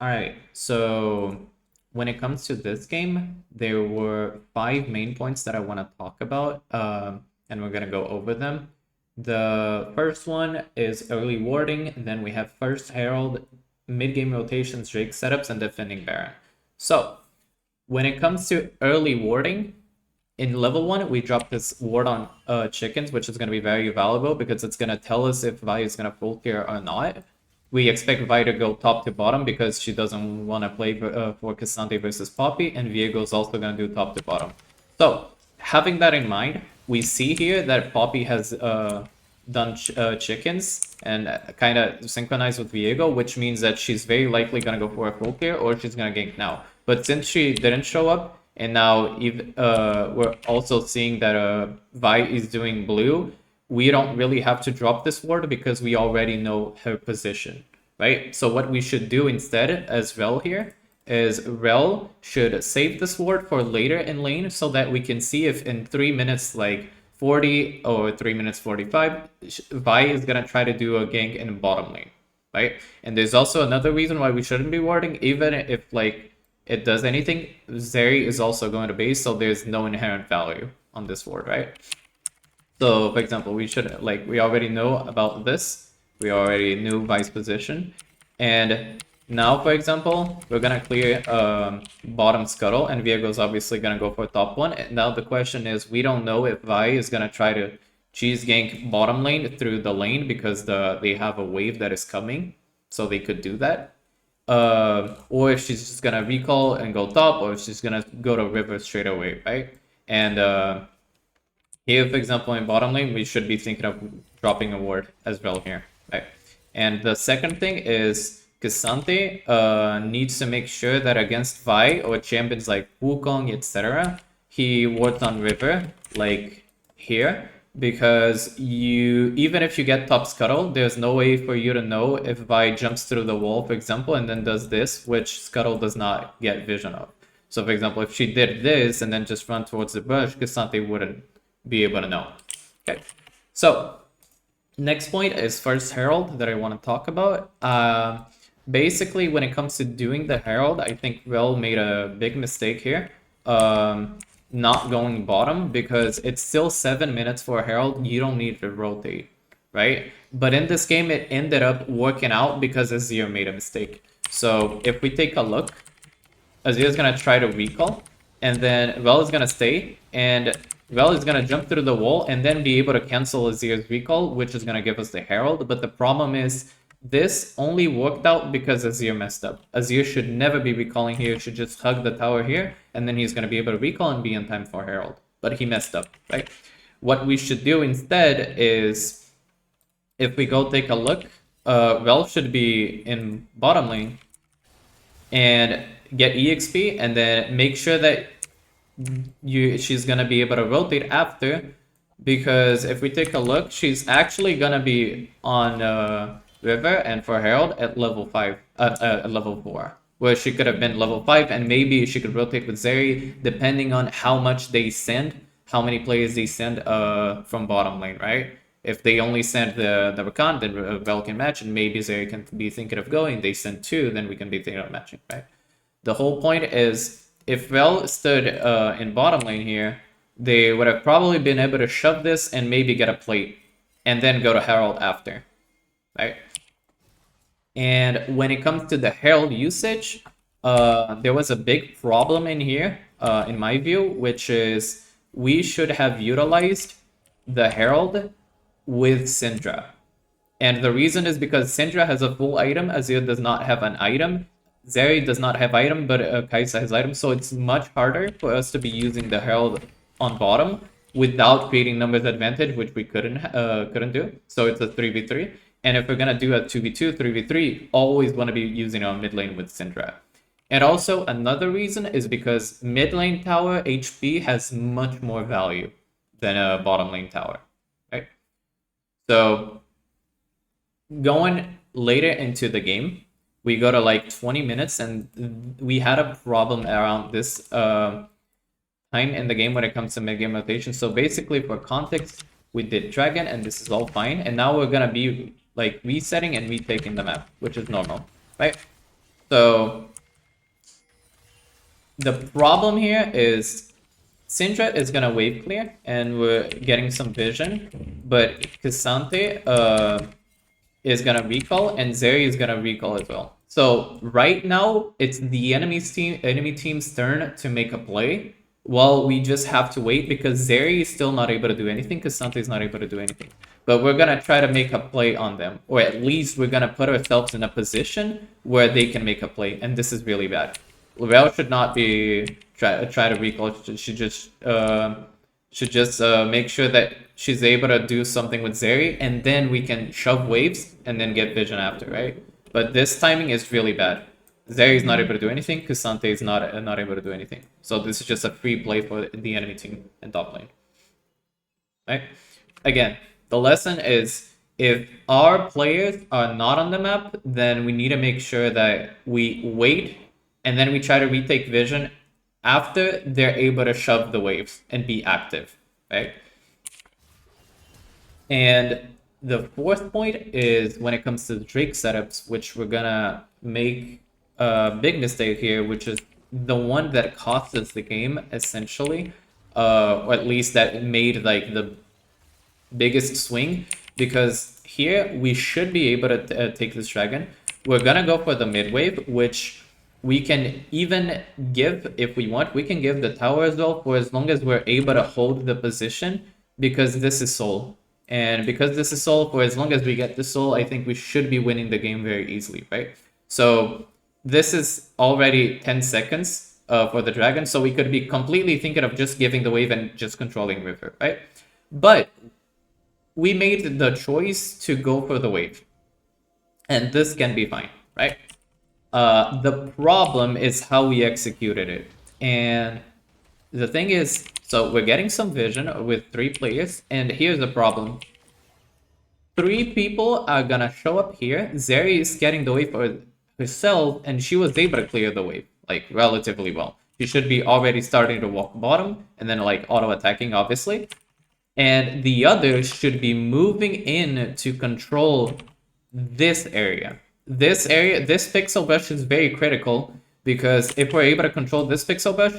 Alright, so when it comes to this game, there were 5 main points that I want to talk about, and we're going to go over them. The first one is early warding, then we have first Herald, mid-game rotations, Drake setups, and defending Baron. So, when it comes to early warding, in level 1, we drop this ward on chickens, which is going to be very valuable because it's going to tell us if Vi is going to full clear or not. We expect Vi to go top to bottom because she doesn't want to play for Cassandre versus Poppy, and Viego is also going to do top to bottom. So, having that in mind, we see here that Poppy has done chickens and kind of synchronized with Viego, which means that she's very likely going to go for a full clear or she's going to gank now. But since she didn't show up, and now we're also seeing that Vi is doing blue, we don't really have to drop this ward because we already know her position, right? So what we should do instead as Rel here is Rel should save this ward for later in lane so that we can see if in 3 minutes like 40 or 3 minutes 45, Vi is gonna try to do a gank in bottom lane, right? And there's also another reason why we shouldn't be warding, even if like it does anything, Zeri is also going to base, so there's no inherent value on this ward, right? So, for example, we already know about this. We already knew Vi's position. And now, for example, we're going to clear bottom scuttle, and Viego's obviously going to go for top one. And now the question is, we don't know if Vi is going to try to cheese gank bottom lane through the lane because they have a wave that is coming, so they could do that. Or if she's just gonna recall and go top, or if she's gonna go to river straight away, right? And here, for example, in bottom lane, we should be thinking of dropping a ward as well here, right? And the second thing is Cassandre needs to make sure that against Vi or champions like Wukong, etc., he wards on river, like here, because even if you get top scuttle, there's no way for you to know if Vi jumps through the wall, for example, and then does this, which scuttle does not get vision of. So, for example, if she did this and then just run towards the bush, Cassandre wouldn't be able to know. Okay, so next point is first Herald that I want to talk about. Basically, when it comes to doing the Herald, I think Rel made a big mistake here. Not going bottom because it's still 7 minutes for a Herald. You don't need to rotate, right? But in this game, it ended up working out because Azir made a mistake. So if we take a look, Azir is going to try to recall, and then Rel is going to stay, and Rel is going to jump through the wall and then be able to cancel Azir's recall, which is going to give us the Herald. But the problem is, this only worked out because Azir messed up. Azir should never be recalling here, should just hug the tower here, and then he's going to be able to recall and be in time for Herald. But he messed up, right? What we should do instead is, if we go take a look, Rel should be in bottom lane and get EXP, and then make sure that she's going to be able to rotate after, because if we take a look, she's actually going to be on river and for Herald at level 5, level 4, where she could have been level 5, and maybe she could rotate with Zeri depending on how much they send, how many players they send from bottom lane, right? If they only send the Rakan, then Vel can match, and maybe Zeri can be thinking of going. They send 2, then we can be thinking of matching, right? The whole point is, if Vel stood in bottom lane here, they would have probably been able to shove this and maybe get a plate, and then go to Herald after, right? And when it comes to the Herald usage, there was a big problem in here, in my view, which is we should have utilized the Herald with Syndra. And the reason is because Syndra has a full item, Azir does not have an item, Zeri does not have item, but Kai'Sa has item, so it's much harder for us to be using the Herald on bottom without creating numbers advantage, which we couldn't do. So it's a 3v3. And if we're gonna do a 2v2, 3v3, always want to be using our mid lane with Syndra. And also another reason is because mid lane tower HP has much more value than a bottom lane tower, right? So going later into the game, we go to like 20 minutes, and we had a problem around this time in the game when it comes to mid-game rotation. So basically, for context, we did Dragon, and this is all fine. And now we're gonna be like resetting and retaking the map, which is normal, right? So the problem here is Syndra is gonna wave clear, and we're getting some vision, but Cassante is gonna recall, and Zeri is gonna recall as well. So right now, it's the enemy team's turn to make a play. Well, we just have to wait because Zeri is still not able to do anything, Cassante is not able to do anything. But we're gonna try to make a play on them, or at least we're gonna put ourselves in a position where they can make a play, and this is really bad. L'Oreal should not be try to recall. She just should just make sure that she's able to do something with Zeri, and then we can shove waves and then get vision after, right? But this timing is really bad. Zeri is not able to do anything. Cassante is not able to do anything. So this is just a free play for the enemy team in top lane. Right? Again, the lesson is if our players are not on the map, then we need to make sure that we wait and then we try to retake vision after they're able to shove the waves and be active, right? And the fourth point is when it comes to the Drake setups, which we're gonna make a big mistake here, which is the one that cost us the game, essentially, or at least that made like the biggest swing, because here we should be able to take this dragon. We're gonna go for the mid wave, which we can even give, if we want, we can give the tower as well for as long as we're able to hold the position, because this is soul. And because this is soul, for as long as we get the soul, I think we should be winning the game very easily, right? So this is already 10 seconds for the dragon, so we could be completely thinking of just giving the wave and just controlling river, right? But we made the choice to go for the wave, and this can be fine, right? The problem is how we executed it. And the thing is, so we're getting some vision with 3 players, and here's the problem. 3 people are gonna show up here. Zeri is getting the wave for herself, and she was able to clear the wave, like, relatively well. She should be already starting to walk bottom, and then, like, auto-attacking, obviously. And the others should be moving in to control this area. This pixel brush is very critical, because if we're able to control this pixel brush,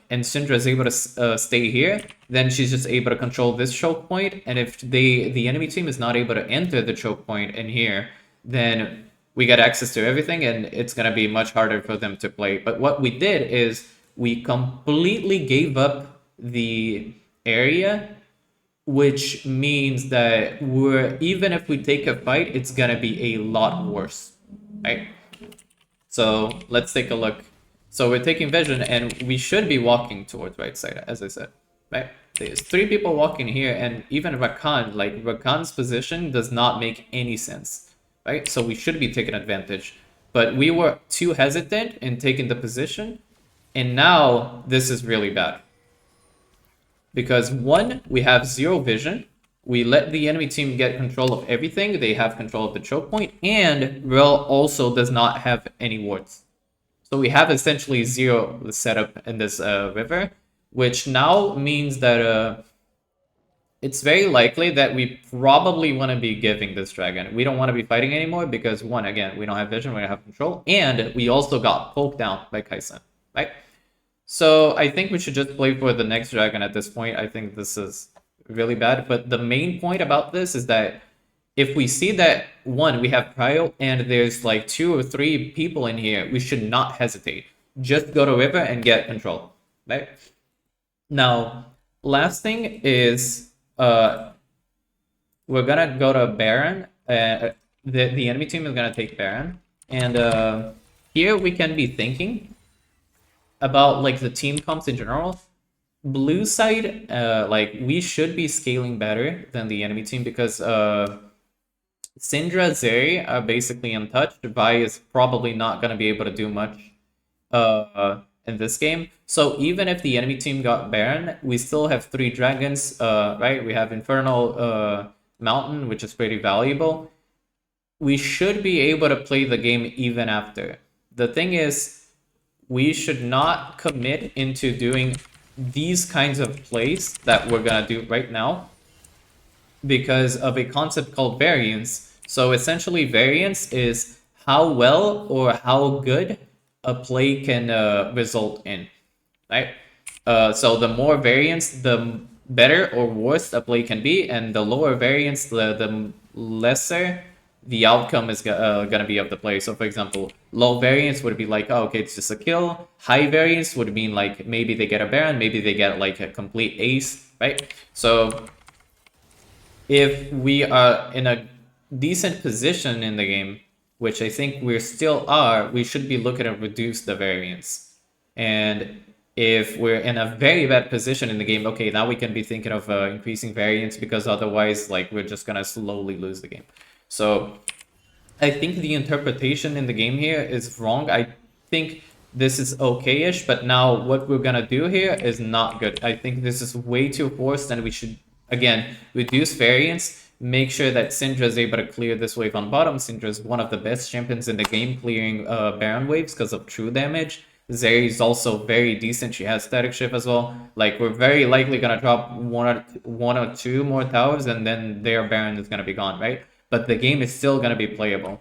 and Syndra is able to stay here, then she's just able to control this choke point, and if the enemy team is not able to enter the choke point in here, then we get access to everything, and it's going to be much harder for them to play. But what we did is we completely gave up the area, which means that even if we take a fight, it's gonna be a lot worse, right? So let's take a look. So we're taking vision, and we should be walking towards right side, as I said, right? There's 3 people walking here, and even Rakan, like Rakan's position does not make any sense, right? So we should be taking advantage, but we were too hesitant in taking the position, and now this is really bad. Because 1, we have 0 vision. We let the enemy team get control of everything. They have control of the choke point, and Rel also does not have any wards. So we have essentially 0 setup in this river, which now means that it's very likely that we probably want to be giving this dragon. We don't want to be fighting anymore because 1, again, we don't have vision, we don't have control, and we also got poked down by Kaisen, right? So I think we should just play for the next dragon at this point. I think this is really bad. But the main point about this is that if we see that, 1, we have prio, and there's like 2 or 3 people in here, we should not hesitate. Just go to river and get control, right? Now, last thing is we're gonna go to Baron. The enemy team is gonna take Baron. And here we can be thinking about like the team comps in general. Blue side, like we should be scaling better than the enemy team, because Syndra, Zeri are basically untouched. Vi is probably not going to be able to do much in this game. So even if the enemy team got Baron, we still have 3 dragons, right? We have Infernal Mountain, which is pretty valuable. We should be able to play the game even after. The thing is, we should not commit into doing these kinds of plays that we're gonna do right now because of a concept called variance. So essentially variance is how well or how good a play can result in, right? So the more variance, the better or worse a play can be, and the lower variance, the lesser the outcome is gonna be of the play. So for example, low variance would be like, oh, okay, it's just a kill. High variance would mean like maybe they get a Baron, maybe they get like a complete ace, right? So if we are in a decent position in the game, which I think we still are, we should be looking to reduce the variance. And if we're in a very bad position in the game, okay, now we can be thinking of increasing variance, because otherwise, like, we're just gonna slowly lose the game. So I think the interpretation in the game here is wrong. I think this is okay-ish, but now what we're gonna do here is not good. I think this is way too forced, and we should, again, reduce variance, make sure that Syndra is able to clear this wave on bottom. Syndra is one of the best champions in the game clearing Baron waves because of true damage. Zeri is also very decent. She has static shift as well. Like, we're very likely gonna drop one or two more towers, and then their Baron is gonna be gone, right? But the game is still gonna be playable.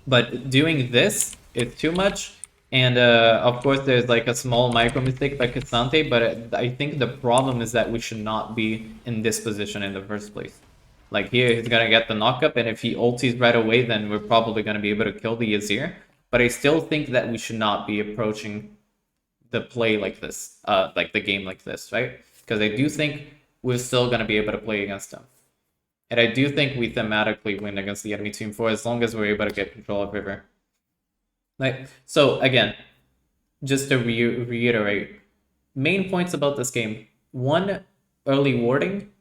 But doing this is too much, and of course there's like a small micro mistake by Cassante, but I think the problem is that we should not be in this position in the first place. Like, here he's gonna get the knockup, and if he ultis right away, then we're probably gonna be able to kill the Azir. But I still think that we should not be approaching the play like this, like the game like this, right? Because I do think we're still gonna be able to play against him. And I do think we thematically win against the enemy team for as long as we're able to get control of River. Like, so again, just to reiterate, main points about this game. One, early warding.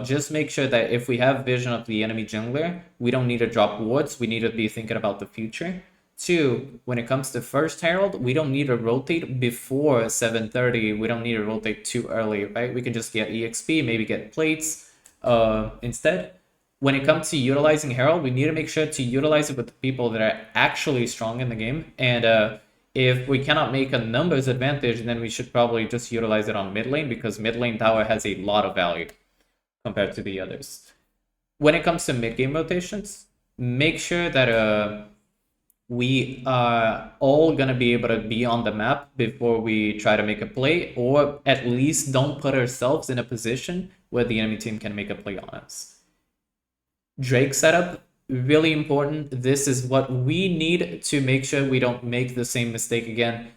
Just make sure that if we have vision of the enemy jungler, we don't need to drop wards. We need to be thinking about the future. Two, when it comes to first herald, we don't need to rotate before 7:30. We don't need to rotate too early, right? We can just get EXP, maybe get plates instead. When it comes to utilizing herald, we need to make sure to utilize it with the people that are actually strong in the game. And if we cannot make a numbers advantage, then we should probably just utilize it on mid lane, because mid lane tower has a lot of value compared to the others. When it comes to mid game rotations, make sure that we are all gonna be able to be on the map before we try to make a play, or at least don't put ourselves in a position where the enemy team can make a play on us. Drake setup, really important. This is what we need to make sure we don't make the same mistake again.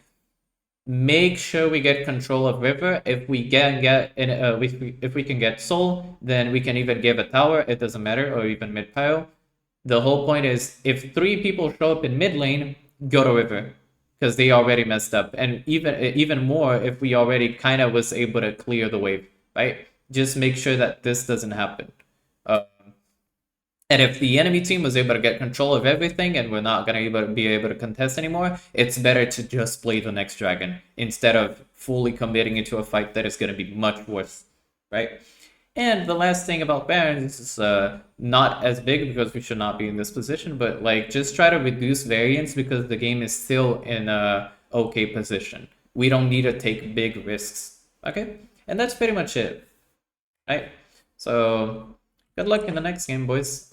Make sure we get control of River. If we can get if we can get Soul, then we can even give a tower. It doesn't matter, or even mid pile. The whole point is, if 3 people show up in mid lane, go to River, because they already messed up. And even more, if we already kind of was able to clear the wave, right? Just make sure that this doesn't happen. And if the enemy team was able to get control of everything and we're not going to be able to contest anymore, it's better to just play the next dragon instead of fully committing into a fight that is going to be much worse, right? And the last thing about Barons is not as big, because we should not be in this position, but like, just try to reduce variance, because the game is still in a okay position. We don't need to take big risks, okay? And that's pretty much it, right? So good luck in the next game, boys.